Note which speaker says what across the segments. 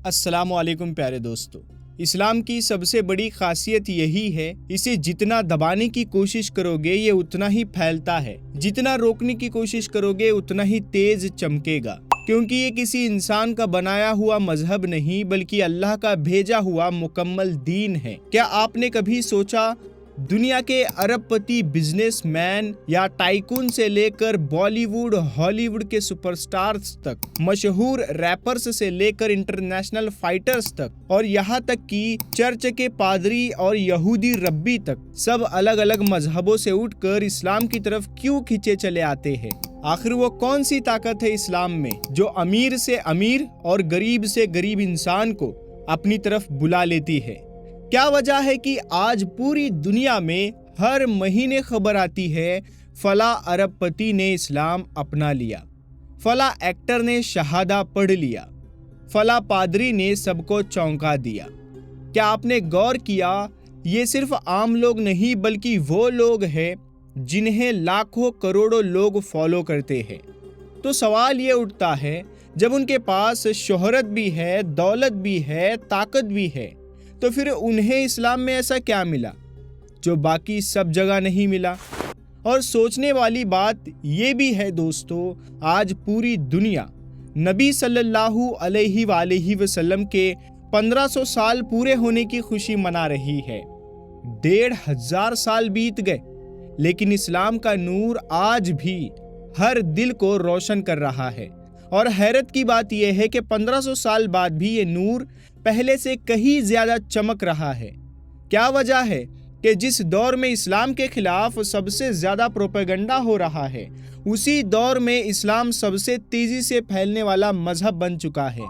Speaker 1: السلام علیکم پیارے دوستو۔ اسلام کی سب سے بڑی خاصیت یہی ہے، اسے جتنا دبانے کی کوشش کرو گے یہ اتنا ہی پھیلتا ہے، جتنا روکنے کی کوشش کرو گے اتنا ہی تیز چمکے گا، کیونکہ یہ کسی انسان کا بنایا ہوا مذہب نہیں بلکہ اللہ کا بھیجا ہوا مکمل دین ہے۔ کیا آپ نے کبھی سوچا دنیا کے ارب پتی بزنس مین یا ٹائکون سے لے کر بالی ووڈ ہالی ووڈ کے سپر سٹارز تک، مشہور ریپرز سے لے کر انٹرنیشنل فائٹرز تک، اور یہاں تک کہ چرچ کے پادری اور یہودی ربی تک، سب الگ الگ مذہبوں سے اٹھ کر اسلام کی طرف کیوں کھینچے چلے آتے ہیں؟ آخر وہ کون سی طاقت ہے اسلام میں جو امیر سے امیر اور غریب سے غریب انسان کو اپنی طرف بلا لیتی ہے؟ کیا وجہ ہے کہ آج پوری دنیا میں ہر مہینے خبر آتی ہے فلاں ارب پتی نے اسلام اپنا لیا، فلاں ایکٹر نے شہادہ پڑھ لیا، فلاں پادری نے سب کو چونکا دیا؟ کیا آپ نے غور کیا یہ صرف عام لوگ نہیں بلکہ وہ لوگ ہیں جنہیں لاکھوں کروڑوں لوگ فالو کرتے ہیں؟ تو سوال یہ اٹھتا ہے، جب ان کے پاس شہرت بھی ہے، دولت بھی ہے، طاقت بھی ہے، تو پھر انہیں اسلام میں ایسا کیا ملا جو باقی سب جگہ نہیں ملا؟ اور سوچنے والی بات یہ بھی ہے دوستو، آج پوری دنیا نبی صلی اللہ علیہ وآلہ وسلم کے 1500 سال پورے ہونے کی خوشی منا رہی ہے۔ 1500 سال بیت گئے، لیکن اسلام کا نور آج بھی ہر دل کو روشن کر رہا ہے۔ اور حیرت کی بات یہ ہے کہ 1500 سال بعد بھی یہ نور پہلے سے کہیں زیادہ چمک رہا ہے۔ کیا وجہ ہے کہ جس دور میں اسلام کے خلاف سب سے زیادہ پروپیگنڈا ہو رہا ہے، اسی دور میں اسلام سب سے تیزی سے پھیلنے والا مذہب بن چکا ہے؟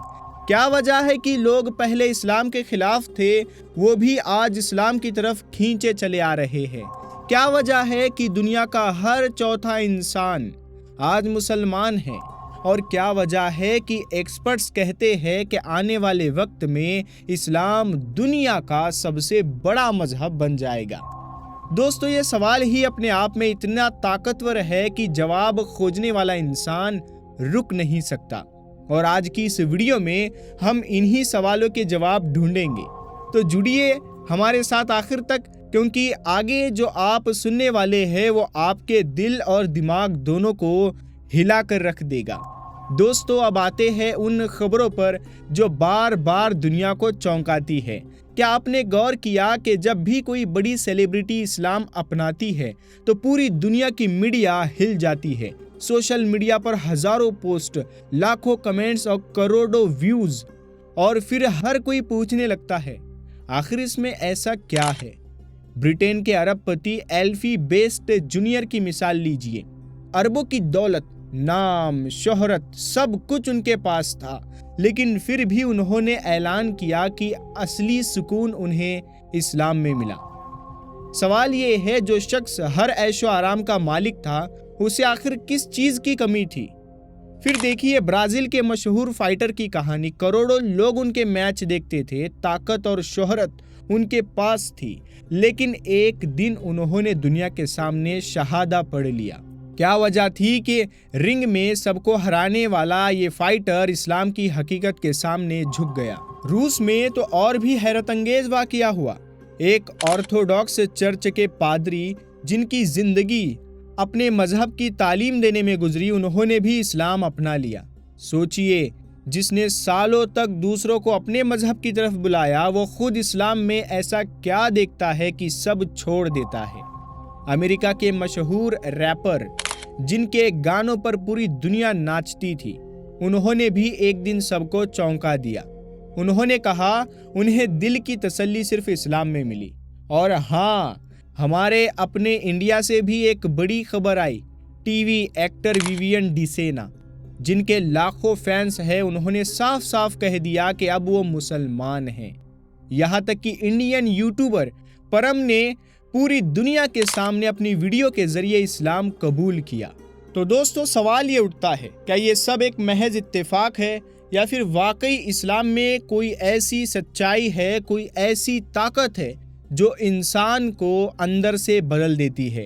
Speaker 1: کیا وجہ ہے کہ لوگ پہلے اسلام کے خلاف تھے وہ بھی آج اسلام کی طرف کھینچے چلے آ رہے ہیں؟ کیا وجہ ہے کہ دنیا کا ہر چوتھا انسان آج مسلمان ہے؟ اور کیا وجہ ہے کہ ایکسپرٹس کہتے ہیں کہ آنے والے وقت میں اسلام دنیا کا سب سے بڑا مذہب بن جائے گا؟ دوستو، یہ سوال ہی اپنے آپ میں اتنا طاقتور ہے کہ جواب کھوجنے والا انسان رک نہیں سکتا، اور آج کی اس ویڈیو میں ہم انہی سوالوں کے جواب ڈھونڈیں گے۔ تو جڑیے ہمارے ساتھ آخر تک، کیونکہ آگے جو آپ سننے والے ہیں وہ آپ کے دل اور دماغ دونوں کو ہلا کر رکھ دے گا۔ دوستو، اب آتے ہیں ان خبروں پر جو بار بار دنیا کو چونکاتی ہے۔ کیا آپ نے غور کیا کہ جب بھی کوئی بڑی سیلیبریٹی اسلام اپناتی ہے تو پوری دنیا کی میڈیا ہل جاتی ہے؟ سوشل میڈیا پر ہزاروں پوسٹ، لاکھوں کمنٹس اور کروڑوں ویوز، اور پھر ہر کوئی پوچھنے لگتا ہے آخر اس میں ایسا کیا ہے؟ برٹین کے ارب پتی ایلفی بیسٹ جونیئر کی مثال لیجئے۔ اربوں کی دولت، نام، شہرت، سب کچھ ان کے پاس تھا، لیکن پھر بھی انہوں نے اعلان کیا کہ اصلی سکون انہیں اسلام میں ملا۔ سوال یہ ہے، جو شخص ہر عیش و آرام کا مالک تھا، اسے آخر کس چیز کی کمی تھی؟ پھر دیکھیے برازیل کے مشہور فائٹر کی کہانی۔ کروڑوں لوگ ان کے میچ دیکھتے تھے، طاقت اور شہرت ان کے پاس تھی، لیکن ایک دن انہوں نے دنیا کے سامنے شہادہ پڑھ لیا۔ کیا وجہ تھی کہ رنگ میں سب کو ہرانے والا یہ فائٹر اسلام کی حقیقت کے سامنے جھک گیا؟ روس میں تو اور بھی حیرت انگیز واقعہ ہوا۔ ایک آرتھوڈاکس چرچ کے پادری، جن کی زندگی اپنے مذہب کی تعلیم دینے میں گزری، انہوں نے بھی اسلام اپنا لیا۔ سوچئے، جس نے سالوں تک دوسروں کو اپنے مذہب کی طرف بلایا، وہ خود اسلام میں ایسا کیا دیکھتا ہے کہ سب چھوڑ دیتا ہے؟ امریکہ کے مشہور ریپر، جن کے گانوں پر پوری دنیا ناچتی تھی، انہوں نے بھی ایک دن سب کو چونکا دیا۔ انہوں نے کہا انہیں دل کی تسلی صرف اسلام میں ملی۔ اور ہاں، ہمارے اپنے انڈیا سے بھی ایک بڑی خبر آئی۔ T V actor Vivian Dsena, جن کے لاکھوں فینس ہیں، انہوں نے صاف صاف کہہ دیا کہ اب وہ مسلمان ہیں۔ یہاں تک کہ انڈین یوٹیوبر پرم نے پوری دنیا کے سامنے اپنی ویڈیو کے ذریعے اسلام قبول کیا۔ تو دوستو، سوال یہ اٹھتا ہے، کیا یہ سب ایک محض اتفاق ہے یا پھر واقعی اسلام میں کوئی ایسی سچائی ہے، کوئی ایسی طاقت ہے جو انسان کو اندر سے بدل دیتی ہے؟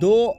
Speaker 1: 2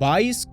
Speaker 1: 22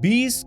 Speaker 1: 20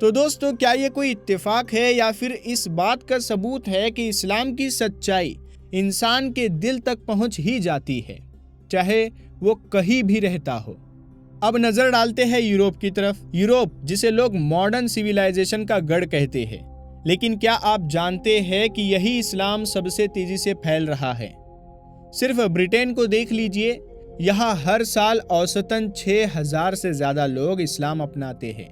Speaker 1: تو دوستو، کیا یہ کوئی اتفاق ہے یا پھر اس بات کا ثبوت ہے کہ اسلام کی سچائی انسان کے دل تک پہنچ ہی جاتی ہے، چاہے وہ کہیں بھی رہتا ہو؟ اب نظر ڈالتے ہیں یورپ کی طرف۔ یورپ جسے لوگ ماڈرن سویلائزیشن کا گڑھ کہتے ہیں، لیکن کیا آپ جانتے ہیں کہ یہی اسلام سب سے تیزی سے پھیل رہا ہے؟ صرف برٹین کو دیکھ لیجئے، یہاں ہر سال اوسطاً 6000 سے زیادہ لوگ اسلام اپناتے ہیں،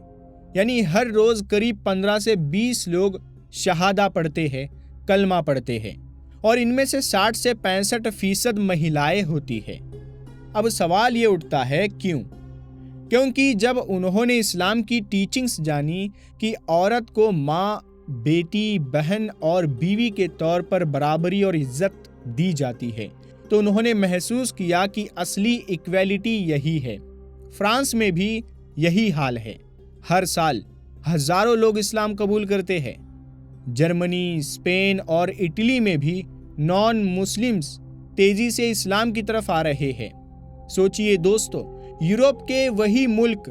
Speaker 1: یعنی ہر روز قریب 15 سے 20 لوگ شہادہ پڑھتے ہیں، کلمہ پڑھتے ہیں، اور ان میں سے 60 سے 65% مہیلائیں ہوتی ہیں۔ اب سوال یہ اٹھتا ہے کیوں؟ کیونکہ جب انہوں نے اسلام کی ٹیچنگز جانی کہ عورت کو ماں، بیٹی، بہن اور بیوی کے طور پر برابری اور عزت دی جاتی ہے، تو انہوں نے محسوس کیا کہ اصلی ایکویلٹی یہی ہے۔ فرانس میں بھی یہی حال ہے، ہر سال ہزاروں لوگ اسلام قبول کرتے ہیں۔ جرمنی، اسپین اور اٹلی میں بھی نان مسلمز تیزی سے اسلام کی طرف آ رہے ہیں۔ سوچئے دوستو، یورپ کے وہی ملک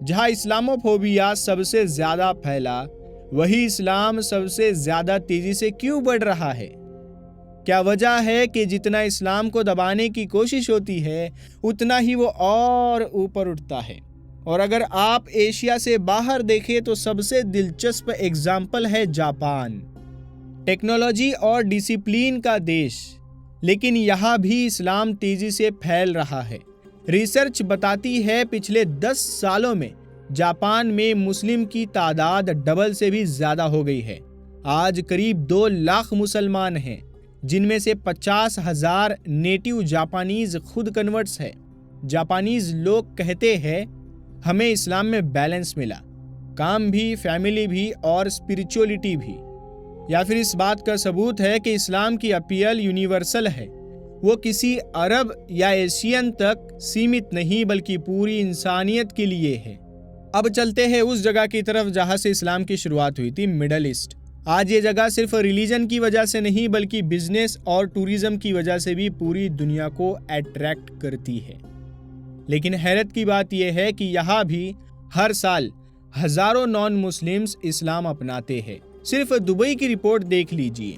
Speaker 1: جہاں اسلاموفوبیا سب سے زیادہ پھیلا، وہی اسلام سب سے زیادہ تیزی سے کیوں بڑھ رہا ہے؟ کیا وجہ ہے کہ جتنا اسلام کو دبانے کی کوشش ہوتی ہے، اتنا ہی وہ اور اوپر اٹھتا ہے؟ اور اگر آپ ایشیا سے باہر دیکھیں تو سب سے دلچسپ اگزامپل ہے جاپان، ٹیکنالوجی اور ڈسپلین کا دیش، لیکن یہاں بھی اسلام تیزی سے پھیل رہا ہے۔ ریسرچ بتاتی ہے پچھلے 10 سالوں میں جاپان میں مسلم کی تعداد ڈبل سے بھی زیادہ ہو گئی ہے۔ آج قریب 2 لاکھ مسلمان ہیں، جن میں سے 50,000 نیٹو جاپانیز خود کنورٹس ہیں۔ جاپانیز لوگ کہتے ہیں ہمیں اسلام میں بیلنس ملا، کام بھی، فیملی بھی اور اسپریچولیٹی بھی۔ یا پھر اس بات کا ثبوت ہے کہ اسلام کی اپیل یونیورسل ہے، وہ کسی عرب یا ایشین تک سیمت نہیں بلکہ پوری انسانیت کے لیے ہے۔ اب چلتے ہیں اس جگہ کی طرف جہاں سے اسلام کی شروعات ہوئی تھی، مڈل ایسٹ۔ آج یہ جگہ صرف ریلیجن کی وجہ سے نہیں بلکہ بزنس اور ٹورزم کی وجہ سے بھی پوری دنیا کو اٹریکٹ کرتی ہے۔ لیکن حیرت کی بات یہ ہے کہ یہاں بھی ہر سال ہزاروں نان مسلمز اسلام اپناتے ہیں۔ صرف دبئی کی رپورٹ دیکھ لیجئے۔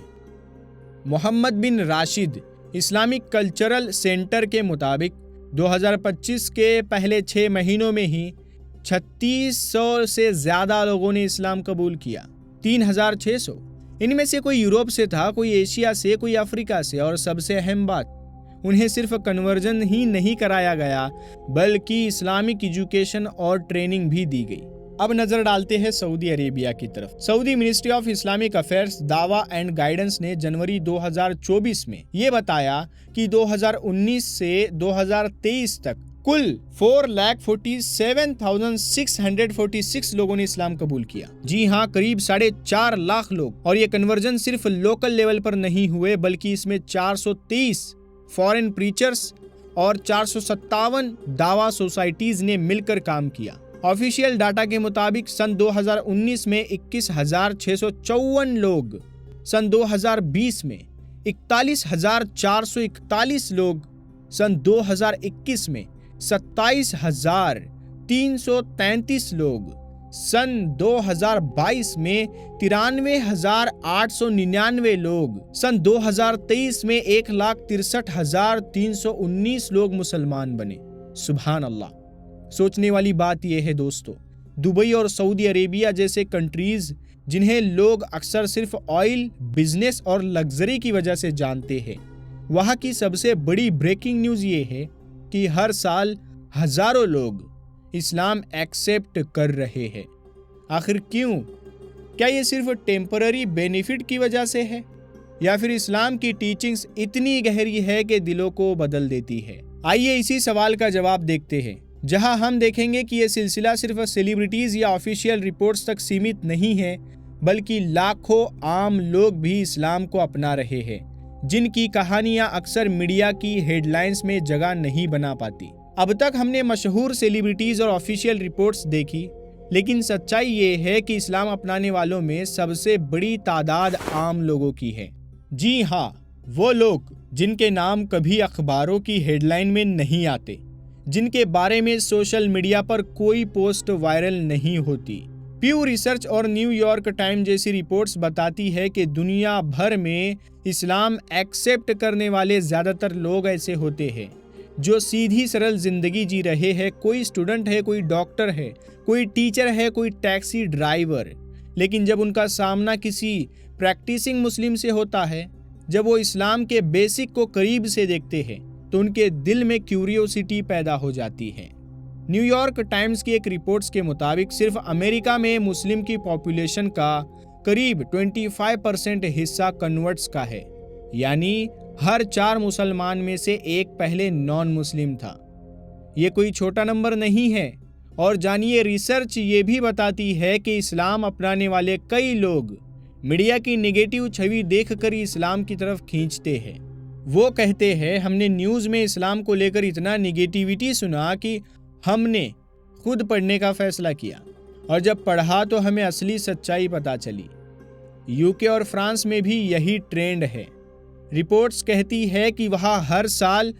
Speaker 1: محمد بن راشد اسلامک کلچرل سینٹر کے مطابق 2025 کے پہلے 6 مہینوں میں ہی 3600 سے زیادہ لوگوں نے اسلام قبول کیا۔ 3600، ان میں سے کوئی یورپ سے تھا، کوئی ایشیا سے، کوئی افریقہ سے، اور سب سے اہم بات، انہیں صرف کنورژن ہی نہیں کرایا گیا بلکہ اسلامک ایجوکیشن اور ٹریننگ بھی دی گئی۔ اب نظر ڈالتے ہیں سعودی عربیہ کی طرف۔ سعودی منسٹری آف اسلامک افیئرز دعویٰ اینڈ گائیڈنس نے جنوری 2024 میں یہ بتایا کہ 2019 سے 2023 تک کل 4,47,646 لوگوں نے اسلام قبول کیا۔ جی ہاں، قریب 4.5 لاکھ لوگ، اور یہ کنورژن صرف لوکل لیول پر نہیں ہوئے بلکہ اس میں 423 فارن پریچرز اور 457 دعویٰ سوسائٹیز نے مل کر کام کیا۔ آفیشیل ڈاٹا کے مطابق سن 2019 میں 21,654 لوگ، سن 2020 میں 41,441 لوگ، سن 2021 میں 27,333 لوگ، سن 2022 میں 93,899 لوگ، سن 2023 میں 1,63,319 لوگ مسلمان بنے۔ سبحان اللہ! سوچنے والی بات یہ ہے دوستو، دبئی اور سعودی عربیہ جیسے کنٹریز جنہیں لوگ اکثر صرف آئل، بزنس اور لگژری کی وجہ سے جانتے ہیں، وہاں کی سب سے بڑی بریکنگ نیوز یہ ہے کہ ہر سال ہزاروں لوگ اسلام ایکسیپٹ کر رہے ہیں۔ آخر کیوں؟ کیا یہ صرف ٹیمپرری بینیفٹ کی وجہ سے ہے، یا پھر اسلام کی ٹیچنگز اتنی گہری ہے کہ دلوں کو بدل دیتی ہے؟ آئیے اسی سوال کا جواب دیکھتے ہیں، جہاں ہم دیکھیں گے کہ یہ سلسلہ صرف سیلیبریٹیز یا آفیشیل رپورٹس تک سیمت نہیں ہے بلکہ لاکھوں عام لوگ بھی اسلام کو اپنا رہے ہیں، جن کی کہانیاں اکثر میڈیا کی ہیڈ لائنز میں جگہ نہیں بنا پاتی۔ اب تک ہم نے مشہور سیلیبریٹیز اور آفیشیل رپورٹس دیکھی، لیکن سچائی یہ ہے کہ اسلام اپنانے والوں میں سب سے بڑی تعداد عام لوگوں کی ہے۔ جی ہاں، وہ لوگ جن کے نام کبھی اخباروں کی ہیڈ لائن میں نہیں آتے، جن کے بارے میں سوشل میڈیا پر کوئی پوسٹ وائرل نہیں ہوتی، پیو ریسرچ اور نیو یارک ٹائم جیسی رپورٹس بتاتی ہے کہ دنیا بھر میں اسلام ایکسیپٹ کرنے والے زیادہ تر لوگ ایسے ہوتے ہیں جو سیدھی سرل زندگی جی رہے ہیں. کوئی اسٹوڈنٹ ہے، کوئی ڈاکٹر ہے، کوئی ٹیچر ہے، کوئی ٹیکسی ڈرائیور. لیکن جب ان کا سامنا کسی پریکٹسنگ مسلم سے ہوتا ہے، جب وہ اسلام کے بیسک کو قریب سے دیکھتے ہیں تو ان کے دل میں کیوریوسٹی پیدا ہو جاتی ہے. نیو یارک ٹائمز کی ایک رپورٹس کے مطابق صرف امریکہ میں مسلم کی پاپولیشن کا قریب 25% حصہ کنورٹس کا ہے، یعنی ہر 4 مسلمان میں سے ایک پہلے نان مسلم تھا. یہ کوئی چھوٹا نمبر نہیں ہے. اور جانیے، ریسرچ یہ بھی بتاتی ہے کہ اسلام اپنانے والے کئی لوگ میڈیا کی نگیٹو چھوی دیکھ کر اسلام کی طرف کھینچتے ہیں. وہ کہتے ہیں ہم نے نیوز میں اسلام کو لے کر اتنا نگیٹیوٹی سنا کہ ہم نے خود پڑھنے کا فیصلہ کیا، اور جب پڑھا تو ہمیں اصلی سچائی پتہ چلی. UK اور فرانس میں بھی یہی ٹرینڈ ہے. رپورٹس کہتی ہے کہ وہاں ہر سال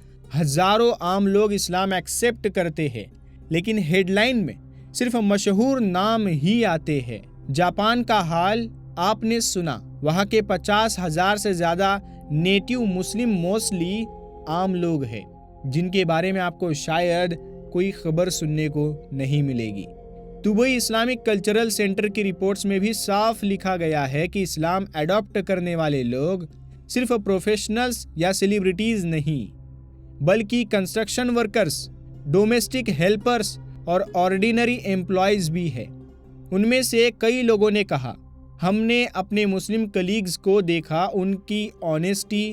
Speaker 1: ہزاروں عام لوگ اسلام ایکسیپٹ کرتے ہیں، لیکن ہیڈ لائن میں صرف مشہور نام ہی آتے ہیں. جاپان کا حال آپ نے سنا. وہاں کے 50,000 سے زیادہ نیٹیو مسلم موسٹلی عام لوگ ہیں، جن کے بارے میں آپ کو شاید کوئی خبر سننے کو نہیں ملے گی. دبئی اسلامک کلچرل سینٹر کی رپورٹس میں بھی صاف لکھا گیا ہے کہ اسلام ایڈاپٹ کرنے والے لوگ صرف پروفیشنلز یا سیلیبریٹیز نہیں، بلکہ کنسٹرکشن ورکرز، ڈومیسٹک ہیلپرز اور آرڈینری امپلائیز بھی ہیں. ان میں سے کئی لوگوں نے کہا ہم نے اپنے مسلم کلیگز کو دیکھا، ان کی آنیسٹی،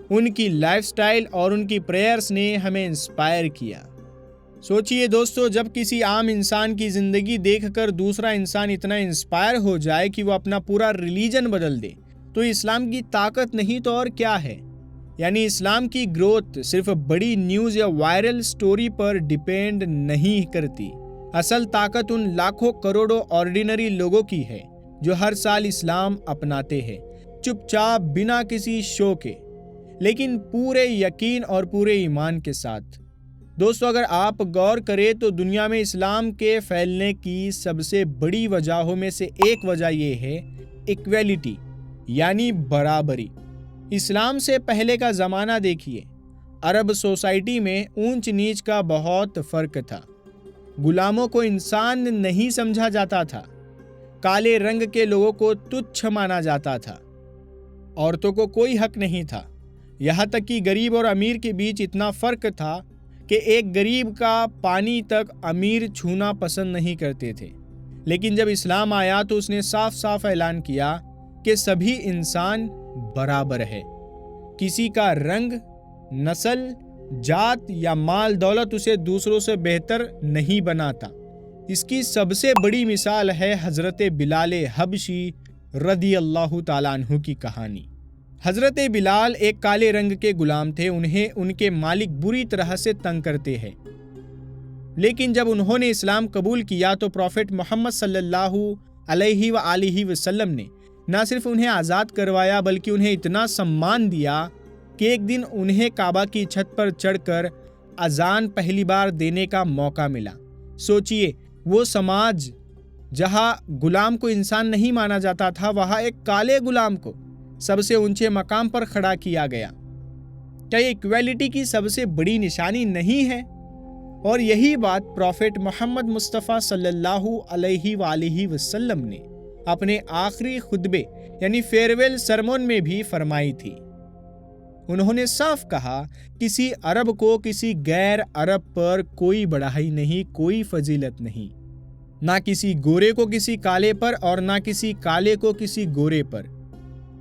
Speaker 1: ان کی لائف سٹائل اور ان کی پریئرز نے ہمیں انسپائر کیا. سوچئے دوستو، جب کسی عام انسان کی زندگی دیکھ کر دوسرا انسان اتنا انسپائر ہو جائے کہ وہ اپنا پورا ریلیجن بدل دے، تو اسلام کی طاقت نہیں تو اور کیا ہے. یعنی اسلام کی گروتھ صرف بڑی نیوز یا وائرل سٹوری پر ڈیپینڈ نہیں کرتی. اصل طاقت ان لاکھوں کروڑوں آرڈینری لوگوں کی ہے جو ہر سال اسلام اپناتے ہیں، چپ چاپ، بنا کسی شو کے، لیکن پورے یقین اور پورے ایمان کے ساتھ. دوستو، اگر آپ غور کریں تو دنیا میں اسلام کے پھیلنے کی سب سے بڑی وجہوں میں سے ایک وجہ یہ ہے ایکویلٹی، یعنی برابری. اسلام سے پہلے کا زمانہ دیکھیے. عرب سوسائٹی میں اونچ نیچ کا بہت فرق تھا. غلاموں کو انسان نہیں سمجھا جاتا تھا. کالے رنگ کے لوگوں کو تچھ مانا جاتا تھا. عورتوں کو کوئی حق نہیں تھا. یہاں تک کہ غریب اور امیر کے بیچ اتنا فرق تھا کہ ایک غریب کا پانی تک امیر چھونا پسند نہیں کرتے تھے. لیکن جب اسلام آیا تو اس نے صاف صاف اعلان کیا کہ سبھی انسان برابر ہے. کسی کا رنگ، نسل، جات یا مال دولت اسے دوسروں سے بہتر نہیں بناتا. اس کی سب سے بڑی مثال ہے حضرت بلال حبشی رضی اللہ تعالیٰ عنہ کی کہانی. حضرت بلال ایک کالے رنگ کے غلام تھے. انہیں ان کے مالک بری طرح سے تنگ کرتے ہیں. لیکن جب انہوں نے اسلام قبول کیا تو پروفٹ محمد صلی اللہ علیہ وآلہ وسلم نے نہ صرف انہیں آزاد کروایا بلکہ انہیں اتنا سمان دیا کہ ایک دن انہیں کعبہ کی چھت پر چڑھ کر اذان پہلی بار دینے کا موقع ملا. سوچئے، وہ سماج جہاں غلام کو انسان نہیں مانا جاتا تھا، وہاں ایک کالے غلام کو سب سے اونچے مقام پر کھڑا کیا گیا. کیا یہ ایکویلٹی کی سب سے بڑی نشانی نہیں ہے؟ اور یہی بات پروفٹ محمد مصطفیٰ صلی اللہ علیہ وآلہ وسلم نے اپنے آخری خطبے یعنی فیئرویل سرمون میں بھی فرمائی تھی. انہوں نے صاف کہا، کسی عرب کو کسی غیر عرب پر کوئی بڑائی نہیں، کوئی فضیلت نہیں. نہ کسی گورے کو کسی کالے پر اور نہ کسی کالے کو کسی گورے پر.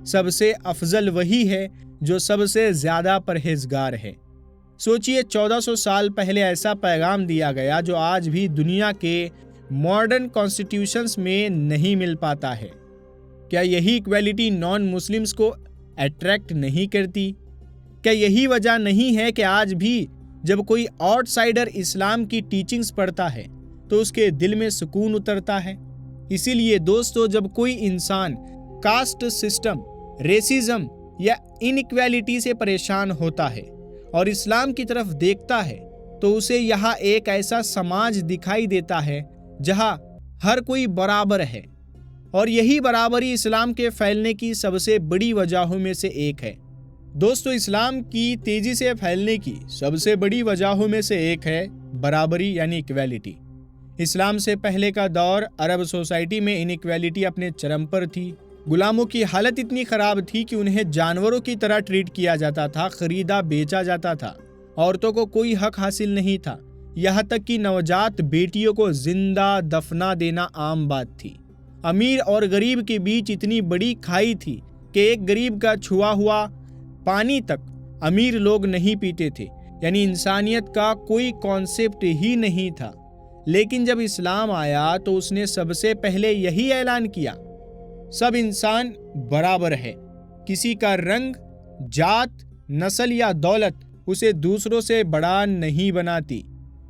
Speaker 1: سب سے افضل وہی ہے جو سب سے زیادہ پرہیزگار ہے. سوچئے، 1400 سال پہلے ایسا پیغام دیا گیا جو آج بھی دنیا کے ماڈرن کانسٹیٹیوشنز میں نہیں مل پاتا ہے. کیا یہی ایکویلٹی نان مسلمز کو اٹریکٹ نہیں کرتی؟ کیا یہی وجہ نہیں ہے کہ آج بھی جب کوئی آؤٹ سائیڈر اسلام کی ٹیچنگز پڑھتا ہے تو اس کے دل میں سکون اترتا ہے؟ اسی لیے دوستو، جب کوئی انسان کاسٹ سسٹم، ریسزم یا انیکویلٹی سے پریشان ہوتا ہے اور اسلام کی طرف دیکھتا ہے تو اسے یہاں ایک ایسا سماج دکھائی دیتا ہے جہاں ہر کوئی برابر ہے، اور یہی برابری اسلام کے پھیلنے کی سب سے بڑی وجہوں میں سے ایک ہے۔ دوستو، اسلام کی تیزی سے پھیلنے کی سب سے بڑی وجہوں میں سے ایک ہے برابری یعنی ایکویلٹی۔ اسلام سے پہلے کا دور عرب سوسائٹی میں انیکویلٹی اپنے چرم پر تھی۔ غلاموں کی حالت اتنی خراب تھی کہ انہیں جانوروں کی طرح ٹریٹ کیا جاتا تھا، خریدا بیچا جاتا تھا۔ عورتوں کو کوئی حق حاصل نہیں تھا، یہاں تک کہ نوجات بیٹیوں کو زندہ دفنا دینا عام بات تھی۔ امیر اور غریب کے بیچ اتنی بڑی کھائی تھی کہ ایک غریب کا چھوا ہوا پانی تک امیر لوگ نہیں پیتے تھے، یعنی انسانیت کا کوئی کانسیپٹ ہی نہیں تھا۔ لیکن جب اسلام آیا تو اس نے سب سے پہلے یہی اعلان کیا، سب انسان برابر ہے، کسی کا رنگ، جات، نسل یا دولت اسے دوسروں سے بڑا نہیں بناتی۔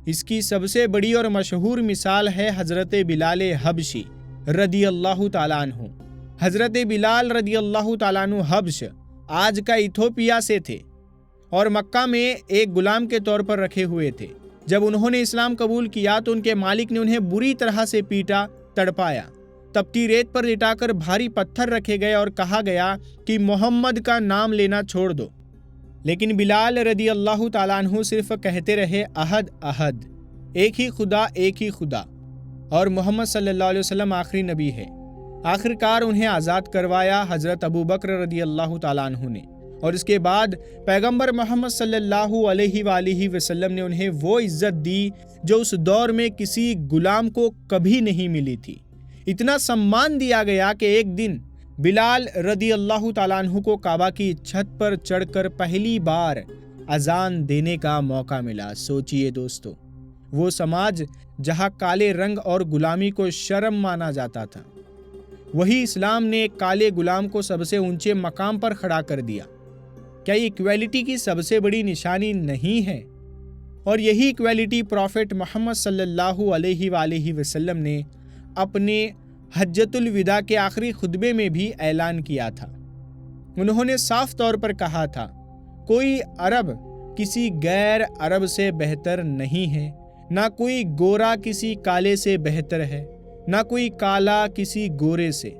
Speaker 1: اس کی سب سے بڑی اور مشہور مثال ہے حضرت بلال حبشی رضی اللہ تعالیٰ عنہ۔ حضرت بلال رضی اللہ تعالیٰ عنہ حبش آج کا ایتھوپیا سے تھے اور مکہ میں ایک غلام کے طور پر رکھے ہوئے تھے۔ جب انہوں نے اسلام قبول کیا تو ان کے مالک نے انہیں بری طرح سے پیٹا، تڑپایا، تپتی ریت پر لٹا کر بھاری پتھر رکھے گئے اور کہا گیا کہ محمد کا نام لینا چھوڑ دو۔ لیکن بلال رضی اللہ تعالیٰ عنہ صرف کہتے رہے، احد احد، ایک ہی خدا، اور محمد صلی اللہ علیہ وسلم آخری نبی ہے۔ آخرکار انہیں آزاد کروایا حضرت ابو بکر رضی اللہ تعالیٰ عنہ نے، اور اس کے بعد پیغمبر محمد صلی اللہ علیہ وآلہ وسلم نے انہیں وہ عزت دی جو اس دور میں کسی غلام کو کبھی نہیں ملی تھی۔ اتنا سمان دیا گیا کہ ایک دن بلال رضی اللہ تعالیٰ عنہ کو کعبہ کی چھت پر چڑھ کر پہلی بار اذان دینے کا موقع ملا۔ سوچئے دوستو، وہ سماج جہاں کالے رنگ اور غلامی کو شرم مانا جاتا تھا، وہی اسلام نے ایک کالے غلام کو سب سے اونچے مقام پر کھڑا کر دیا۔ کیا یہ ایکویلٹی کی سب سے بڑی نشانی نہیں ہے؟ اور یہی ایکویلٹی پروفٹ محمد صلی اللہ علیہ وآلہ وسلم نے اپنے حجۃ الوداع کے آخری خطبے میں بھی اعلان کیا تھا۔ انہوں نے صاف طور پر کہا تھا، کوئی عرب کسی غیر عرب سے بہتر نہیں ہے، نہ کوئی گورا کسی کالے سے بہتر ہے، نہ کوئی کالا کسی گورے سے۔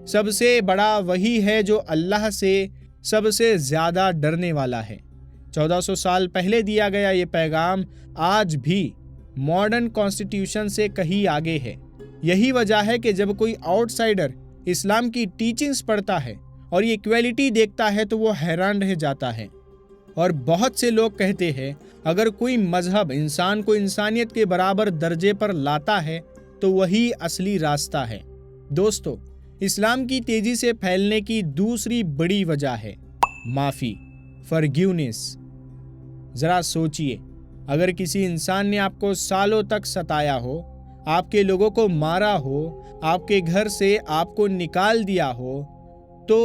Speaker 1: سب سے بڑا وہی ہے جو اللہ سے سب سے زیادہ ڈرنے والا ہے۔ 1400 سال پہلے دیا گیا یہ پیغام آج بھی ماڈرن کانسٹیٹیوشن سے کہیں آگے ہے۔ یہی وجہ ہے کہ جب کوئی آؤٹ سائڈر اسلام کی ٹیچنگز پڑھتا ہے اور یہ ایکویلٹی دیکھتا ہے تو وہ حیران رہ جاتا ہے۔ اور بہت سے لوگ کہتے ہیں اگر کوئی مذہب انسان کو انسانیت کے برابر درجے پر لاتا ہے تو وہی اصلی راستہ ہے۔ دوستو، اسلام کی تیزی سے پھیلنے کی دوسری بڑی وجہ ہے معافی، فرگیونیس۔ ذرا سوچئے، اگر کسی انسان نے آپ کو سالوں تک ستایا ہو، آپ کے لوگوں کو مارا ہو، آپ کے گھر سے آپ کو نکال دیا ہو، تو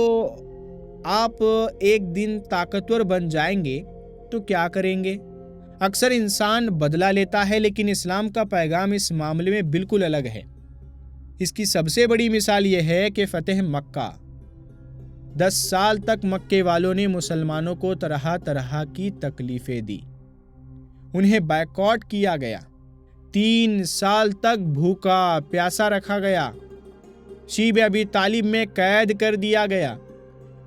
Speaker 1: آپ ایک دن طاقتور بن جائیں گے تو کیا کریں گے؟ اکثر انسان بدلہ لیتا ہے، لیکن اسلام کا پیغام اس معاملے میں بالکل الگ ہے۔ اس کی سب سے بڑی مثال یہ ہے کہ فتح مکہ، 10 سال تک مکے والوں نے مسلمانوں کو طرح طرح کی تکلیفیں دی، انہیں بائیکاٹ کیا گیا، 3 سال تک بھوکا پیاسا رکھا گیا، شیب ابی طالب میں قید کر دیا گیا،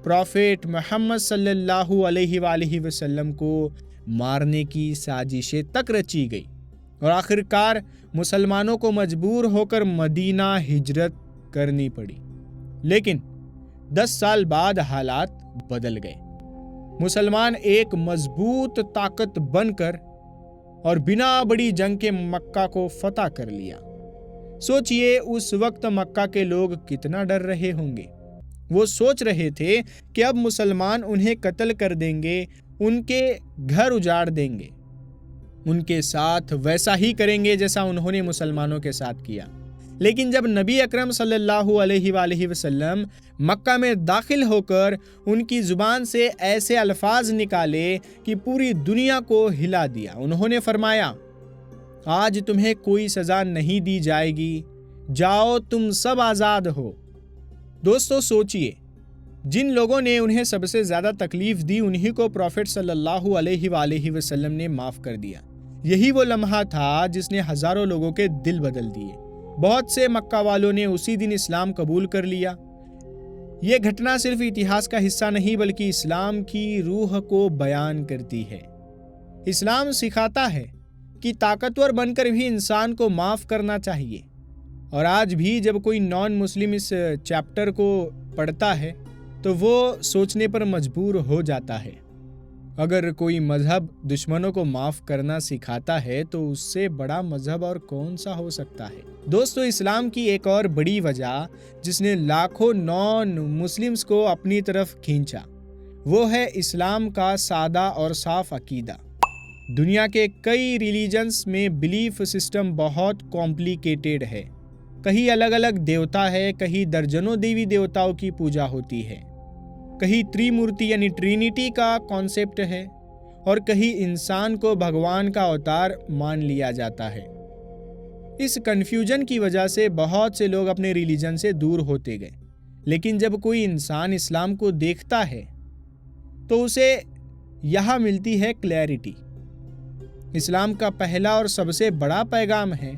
Speaker 1: پروفیٹ محمد صلی اللہ علیہ وآلہ وسلم کو مارنے کی سازشیں تک رچی گئی، اور آخرکار مسلمانوں کو مجبور ہو کر مدینہ ہجرت کرنی پڑی۔ لیکن 10 سال بعد حالات بدل گئے، مسلمان ایک مضبوط طاقت بن کر اور بنا بڑی جنگ کے مکہ کو فتح کر لیا۔ سوچئے اس وقت مکہ کے لوگ کتنا ڈر رہے ہوں گے۔ وہ سوچ رہے تھے کہ اب مسلمان انہیں قتل کر دیں گے، ان کے گھر اجاڑ دیں گے، ان کے ساتھ ویسا ہی کریں گے جیسا انہوں نے مسلمانوں کے ساتھ کیا۔ لیکن جب نبی اکرم صلی اللہ علیہ وآلہ وسلم مکہ میں داخل ہو کر ان کی زبان سے ایسے الفاظ نکالے کہ پوری دنیا کو ہلا دیا، انہوں نے فرمایا، آج تمہیں کوئی سزا نہیں دی جائے گی، جاؤ تم سب آزاد ہو۔ دوستو سوچئے، جن لوگوں نے انہیں سب سے زیادہ تکلیف دی انہی کو پروفٹ صلی اللہ علیہ وآلہ وسلم نے معاف کر دیا۔ یہی وہ لمحہ تھا جس نے ہزاروں لوگوں کے دل بدل دیے۔ بہت سے مکہ والوں نے اسی دن اسلام قبول کر لیا۔ یہ گھٹنا صرف اتہاس کا حصہ نہیں بلکہ اسلام کی روح کو بیان کرتی ہے۔ اسلام سکھاتا ہے کہ طاقتور بن کر بھی انسان کو معاف کرنا چاہیے، اور آج بھی جب کوئی نان مسلم اس چیپٹر کو پڑھتا ہے تو وہ سوچنے پر مجبور ہو جاتا ہے۔ اگر کوئی مذہب دشمنوں کو معاف کرنا سکھاتا ہے تو اس سے بڑا مذہب اور کون سا ہو سکتا ہے؟ دوستو، اسلام کی ایک اور بڑی وجہ جس نے لاکھوں نان مسلمز کو اپنی طرف کھینچا وہ ہے اسلام کا سادہ اور صاف عقیدہ۔ دنیا کے کئی ریلیجنز میں بلیف سسٹم بہت کمپلیکیٹڈ ہے۔ کہیں الگ الگ دیوتا ہے، کہیں درجنوں دیوی دیوتاؤں کی پوجا ہوتی ہے، کہیں تریمورتی یعنی ٹرینیٹی کا کانسیپٹ ہے، اور کہیں انسان کو بھگوان کا اوتار مان لیا جاتا ہے۔ اس کنفیوژن کی وجہ سے بہت سے لوگ اپنے ریلیجن سے دور ہوتے گئے، لیکن جب کوئی انسان اسلام کو دیکھتا ہے تو اسے یہاں ملتی ہے کلیئرٹی۔ اسلام کا پہلا اور سب سے بڑا پیغام ہے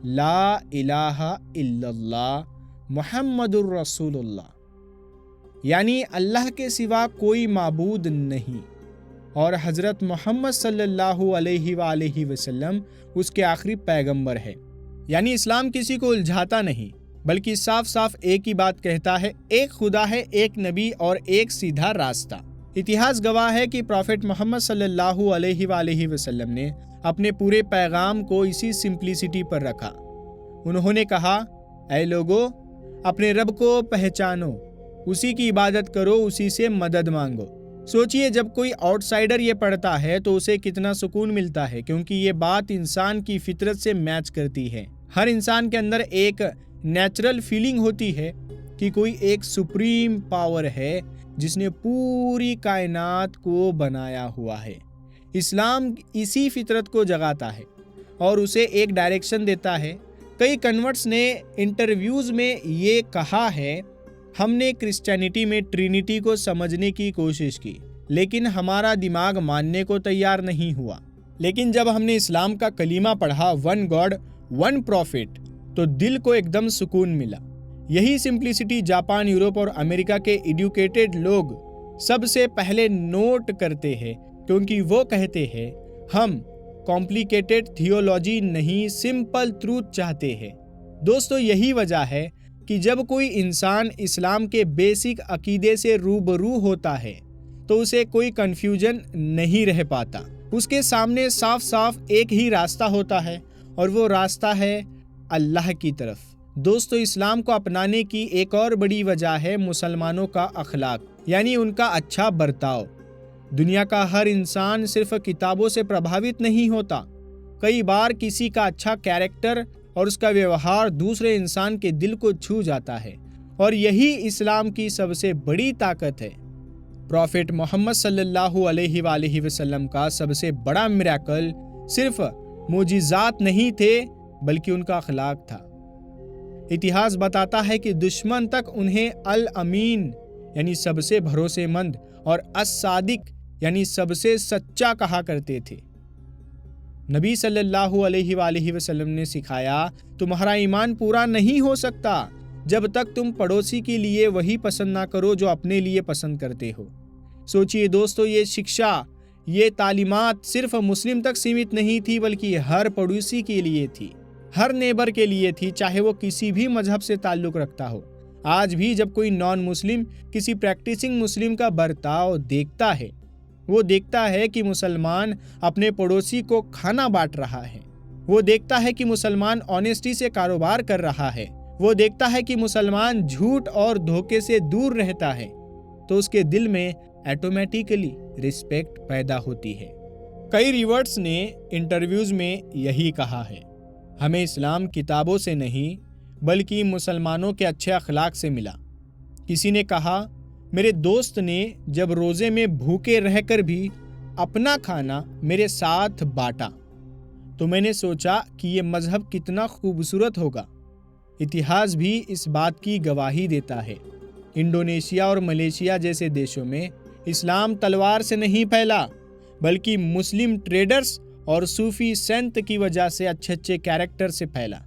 Speaker 1: لا الہ الا اللہ محمد الرسول اللہ، یعنی اللہ کے سوا کوئی معبود نہیں، اور حضرت محمد صلی اللہ علیہ وآلہ وسلم اس کے آخری پیغمبر ہے۔ یعنی اسلام کسی کو الجھاتا نہیں بلکہ صاف صاف ایک ہی بات کہتا ہے، ایک خدا ہے، ایک نبی اور ایک سیدھا راستہ۔ اتہاس گواہ ہے کہ پروفٹ محمد صلی اللہ علیہ وآلہ وسلم نے اپنے پورے پیغام کو اسی سمپلیسٹی پر رکھا۔ انہوں نے کہا، اے لوگو، اپنے رب کو پہچانو، اسی کی عبادت کرو، اسی سے مدد مانگو۔ سوچئے جب کوئی آؤٹ سائیڈر یہ پڑھتا ہے تو اسے کتنا سکون ملتا ہے، کیونکہ یہ بات انسان کی فطرت سے میچ کرتی ہے۔ ہر انسان کے اندر ایک نیچرل فیلنگ ہوتی ہے کہ کوئی ایک سپریم پاور ہے جس نے پوری کائنات کو بنایا ہوا ہے۔ اسلام اسی فطرت کو جگاتا ہے اور اسے ایک ڈائریکشن دیتا ہے۔ کئی کنورٹس نے انٹرویوز میں یہ کہا ہے، ہم نے کرسچینٹی میں ٹرینیٹی کو سمجھنے کی کوشش کی لیکن ہمارا دماغ ماننے کو تیار نہیں ہوا، لیکن جب ہم نے اسلام کا کلمہ پڑھا، ون گاڈ ون پروفٹ، تو دل کو ایک دم سکون ملا۔ یہی سمپلسٹی جاپان، یورپ اور امریکہ کے ایڈوکیٹڈ لوگ سب سے پہلے نوٹ کرتے ہیں، کیونکہ وہ کہتے ہیں ہم کمپلیکیٹڈ تھیولوجی نہیں، سمپل ٹروتھ چاہتے ہیں۔ دوستو، یہی وجہ ہے کہ جب کوئی انسان اسلام کے بیسک عقیدے سے روبرو ہوتا ہے تو اسے کوئی کنفیوژن نہیں رہ پاتا۔ اس کے سامنے صاف صاف ایک ہی راستہ ہوتا ہے، اور وہ راستہ ہے اللہ کی طرف۔ دوستو، اسلام کو اپنانے کی ایک اور بڑی وجہ ہے مسلمانوں کا اخلاق، یعنی ان کا اچھا برتاؤ۔ دنیا کا ہر انسان صرف کتابوں سے پربھاوت نہیں ہوتا، کئی بار کسی کا اچھا کیریکٹر اور اس کا ویوہار دوسرے انسان کے دل کو چھو جاتا ہے، اور یہی اسلام کی سب سے بڑی طاقت ہے۔ پروفٹ محمد صلی اللہ علیہ وآلہ وسلم کا سب سے بڑا میریکل صرف معجزات نہیں تھے بلکہ ان کا اخلاق تھا۔ اتہاس بتاتا ہے کہ دشمن تک انہیں الامین یعنی سب سے بھروسے مند اور الصادق یعنی سب سے سچا کہا کرتے تھے۔ نبی صلی اللہ علیہ وآلہ وسلم نے سکھایا، تمہارا ایمان پورا نہیں ہو سکتا جب تک تم پڑوسی کے لیے وہی پسند نہ کرو جو اپنے لیے پسند کرتے ہو۔ سوچئے دوستو، یہ شکشا، یہ تعلیمات صرف مسلم تک سیمت نہیں تھی بلکہ ہر پڑوسی کے لیے تھی، ہر نیبر کے لیے تھی، چاہے وہ کسی بھی مذہب سے تعلق رکھتا ہو۔ آج بھی جب کوئی نان مسلم کسی پریکٹسنگ مسلم کا برتاؤ دیکھتا ہے، وہ دیکھتا ہے کہ مسلمان اپنے پڑوسی کو کھانا بانٹ رہا ہے، وہ دیکھتا ہے کہ مسلمان آنیسٹی سے کاروبار کر رہا ہے، وہ دیکھتا ہے کہ مسلمان جھوٹ اور دھوکے سے دور رہتا ہے، تو اس کے دل میں ایٹومیٹیکلی رسپیکٹ پیدا ہوتی ہے۔ کئی ریورٹس نے انٹرویوز میں یہی کہا ہے، ہمیں اسلام کتابوں سے نہیں بلکہ مسلمانوں کے اچھے اخلاق سے ملا۔ کسی نے کہا، میرے دوست نے جب روزے میں بھوکے رہ کر بھی اپنا کھانا میرے ساتھ بانٹا تو میں نے سوچا کہ یہ مذہب کتنا خوبصورت ہوگا۔ اتہاس بھی اس بات کی گواہی دیتا ہے۔ انڈونیشیا اور ملیشیا جیسے دیشوں میں اسلام تلوار سے نہیں پھیلا بلکہ مسلم ٹریڈرز اور صوفی سنت کی وجہ سے اچھے کیریکٹر سے پھیلا۔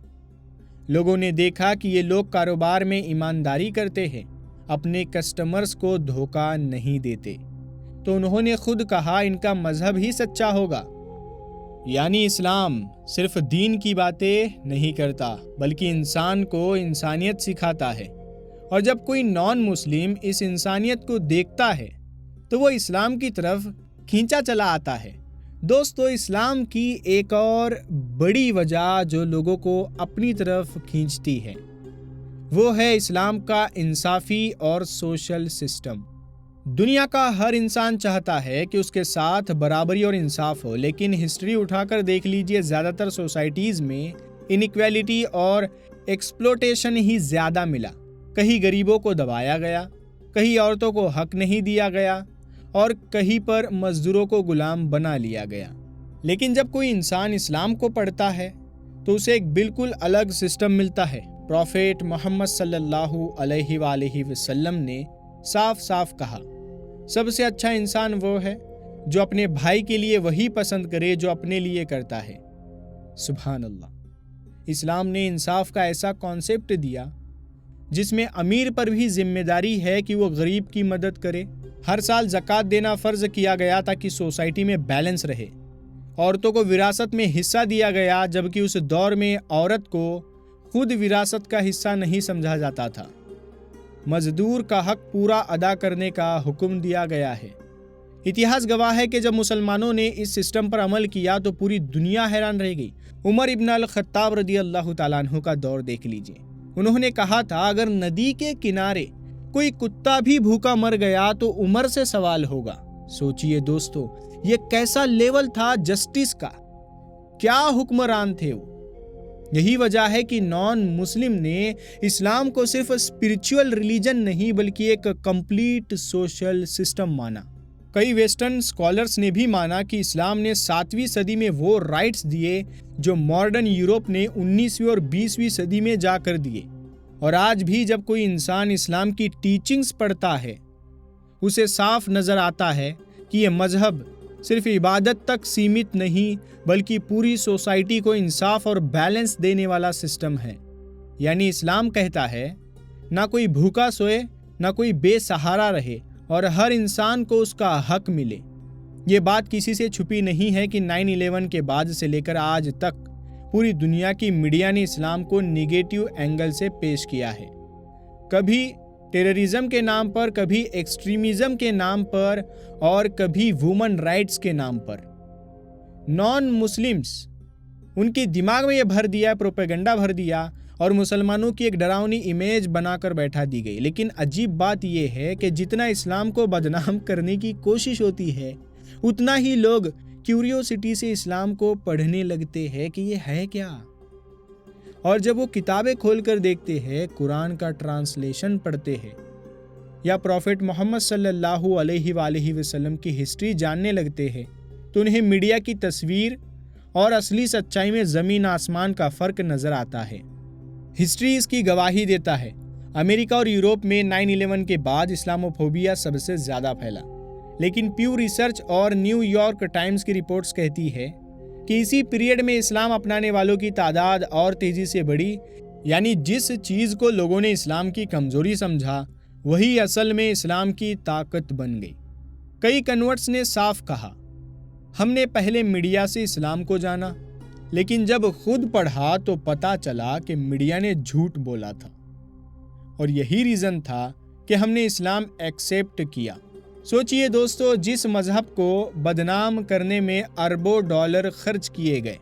Speaker 1: لوگوں نے دیکھا کہ یہ لوگ کاروبار میں ایمانداری کرتے ہیں، اپنے کسٹمرز کو دھوکہ نہیں دیتے، تو انہوں نے خود کہا ان کا مذہب ہی سچا ہوگا۔ یعنی اسلام صرف دین کی باتیں نہیں کرتا بلکہ انسان کو انسانیت سکھاتا ہے، اور جب کوئی نان مسلم اس انسانیت کو دیکھتا ہے تو وہ اسلام کی طرف کھینچا چلا آتا ہے۔ دوستو، اسلام کی ایک اور بڑی وجہ جو لوگوں کو اپنی طرف کھینچتی ہے وہ ہے اسلام کا انصافی اور سوشل سسٹم۔ دنیا کا ہر انسان چاہتا ہے کہ اس کے ساتھ برابری اور انصاف ہو، لیکن ہسٹری اٹھا کر دیکھ لیجئے، زیادہ تر سوسائٹیز میں انیکویلٹی اور ایکسپلوٹیشن ہی زیادہ ملا۔ کہیں غریبوں کو دبایا گیا، کہیں عورتوں کو حق نہیں دیا گیا، اور کہیں پر مزدوروں کو غلام بنا لیا گیا۔ لیکن جب کوئی انسان اسلام کو پڑھتا ہے تو اسے ایک بالکل الگ سسٹم ملتا ہے۔ پروفیٹ محمد صلی اللہ علیہ وآلہ وسلم نے صاف صاف کہا، سب سے اچھا انسان وہ ہے جو اپنے بھائی کے لیے وہی پسند کرے جو اپنے لیے کرتا ہے۔ سبحان اللہ۔ اسلام نے انصاف کا ایسا کانسیپٹ دیا جس میں امیر پر بھی ذمہ داری ہے کہ وہ غریب کی مدد کرے۔ ہر سال زکوٰۃ دینا فرض کیا گیا تاکہ سوسائٹی میں بیلنس رہے۔ عورتوں کو وراثت میں حصہ دیا گیا، جبکہ اس دور میں عورت کو خود وراثت کا حصہ نہیں سمجھا جاتا تھا۔ مزدور کا حق پورا ادا کرنے کا حکم دیا گیا ہے۔ اتہاس گواہ ہے کہ جب مسلمانوں نے اس سسٹم پر عمل کیا تو پوری دنیا حیران رہ گئی۔ عمر ابن الخطاب رضی اللہ تعالیٰ عنہ کا دور دیکھ لیجئے۔ انہوں نے کہا تھا، اگر ندی کے کنارے کوئی کتا بھی بھوکا مر گیا تو عمر سے سوال ہوگا۔ سوچئے دوستو، یہ کیسا لیول تھا جسٹس کا، کیا حکمران تھے وہ۔ یہی وجہ ہے کہ نان مسلم نے اسلام کو صرف اسپرچول ریلیجن نہیں بلکہ ایک کمپلیٹ سوشل سسٹم مانا۔ کئی ویسٹرن سکالرز نے بھی مانا کہ اسلام نے 7ویں صدی میں وہ رائٹس دیے جو ماڈرن یورپ نے 19ویں اور 20ویں صدی میں جا کر دیے۔ اور آج بھی جب کوئی انسان اسلام کی ٹیچنگز پڑھتا ہے اسے صاف نظر آتا ہے کہ یہ مذہب صرف عبادت تک سیمت نہیں بلکہ پوری سوسائٹی کو انصاف اور بیلنس دینے والا سسٹم ہے۔ یعنی اسلام کہتا ہے، نہ کوئی بھوکا سوئے، نہ کوئی بے سہارا رہے، اور ہر انسان کو اس کا حق ملے۔ یہ بات کسی سے چھپی نہیں ہے کہ 9/11 کے بعد سے لے کر آج تک پوری دنیا کی میڈیا نے اسلام کو نیگیٹو اینگل سے پیش کیا ہے۔ کبھی ٹیررزم کے نام پر، کبھی ایکسٹریمزم کے نام پر، اور کبھی وومن رائٹس کے نام پر۔ نان مسلمز ان کے دماغ میں یہ بھر دیا، پروپیگنڈا بھر دیا، اور مسلمانوں کی ایک ڈراؤنی امیج بنا کر بیٹھا دی گئی۔ لیکن عجیب بات یہ ہے کہ جتنا اسلام کو بدنام کرنے کی کوشش ہوتی ہے اتنا ہی لوگ کیوریوسٹی سے اسلام کو پڑھنے لگتے ہیں کہ یہ ہے کیا۔ اور جب وہ کتابیں کھول کر دیکھتے ہیں، قرآن کا ٹرانسلیشن پڑھتے ہیں یا پروفیٹ محمد صلی اللہ علیہ وآلہ وسلم کی ہسٹری جاننے لگتے ہیں تو انہیں میڈیا کی تصویر اور اصلی سچائی میں زمین آسمان کا فرق نظر آتا ہے۔ ہسٹری اس کی گواہی دیتا ہے۔ امریکہ اور یورپ میں 9/11 کے بعد اسلاموفوبیا سب سے زیادہ پھیلا، لیکن پیو ریسرچ اور نیو یارک ٹائمز کی رپورٹس کہتی ہے کہ اسی پیریڈ میں اسلام اپنانے والوں کی تعداد اور تیزی سے بڑھی۔ یعنی جس چیز کو لوگوں نے اسلام کی کمزوری سمجھا وہی اصل میں اسلام کی طاقت بن گئی۔ کئی کنورٹس نے صاف کہا، ہم نے پہلے میڈیا سے اسلام کو جانا، لیکن جب خود پڑھا تو پتا چلا کہ میڈیا نے جھوٹ بولا تھا، اور یہی ریزن تھا کہ ہم نے اسلام ایکسیپٹ کیا۔ سوچئے دوستو، جس مذہب کو بدنام کرنے میں اربوں ڈالر خرچ کیے گئے،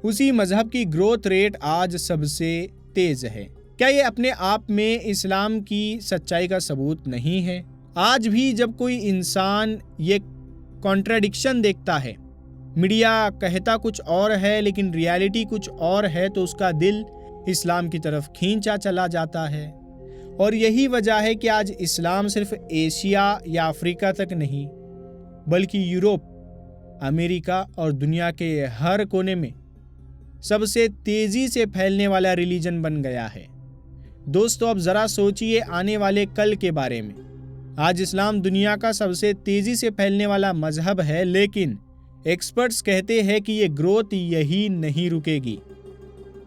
Speaker 1: اسی مذہب کی گروتھ ریٹ آج سب سے تیز ہے۔ کیا یہ اپنے آپ میں اسلام کی سچائی کا ثبوت نہیں ہے؟ آج بھی جب کوئی انسان یہ کانٹراڈکشن دیکھتا ہے، میڈیا کہتا کچھ اور ہے لیکن ریالٹی کچھ اور ہے، تو اس کا دل اسلام کی طرف کھینچا چلا جاتا ہے۔ اور یہی وجہ ہے کہ آج اسلام صرف ایشیا یا افریقہ تک نہیں بلکہ یورپ، امریکہ اور دنیا کے ہر کونے میں سب سے تیزی سے پھیلنے والا ریلیجن بن گیا ہے۔ دوستو، اب ذرا سوچئے آنے والے کل کے بارے میں۔ آج اسلام دنیا کا سب سے تیزی سے پھیلنے والا مذہب ہے، لیکن ایکسپرٹس کہتے ہیں کہ یہ گروتھ یہی نہیں رکے گی۔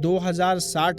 Speaker 1: 2060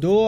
Speaker 1: 2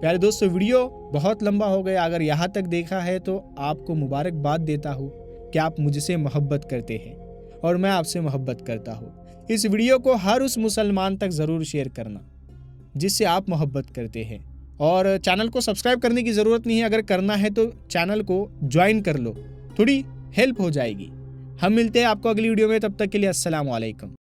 Speaker 1: پیارے دوستو ویڈیو بہت لمبا ہو گیا، اگر یہاں تک دیکھا ہے تو آپ کو مبارکباد دیتا ہوں کہ آپ مجھ سے محبت کرتے ہیں اور میں آپ سے محبت کرتا ہوں۔ اس ویڈیو کو ہر اس مسلمان تک ضرور شیئر کرنا جس سے آپ محبت کرتے ہیں، اور چینل کو سبسکرائب کرنے کی ضرورت نہیں ہے، اگر کرنا ہے تو چینل کو جوائن کر لو، تھوڑی ہیلپ ہو جائے گی۔ ہم ملتے ہیں آپ کو اگلی ویڈیو میں، تب تک کے لیے السلام علیکم۔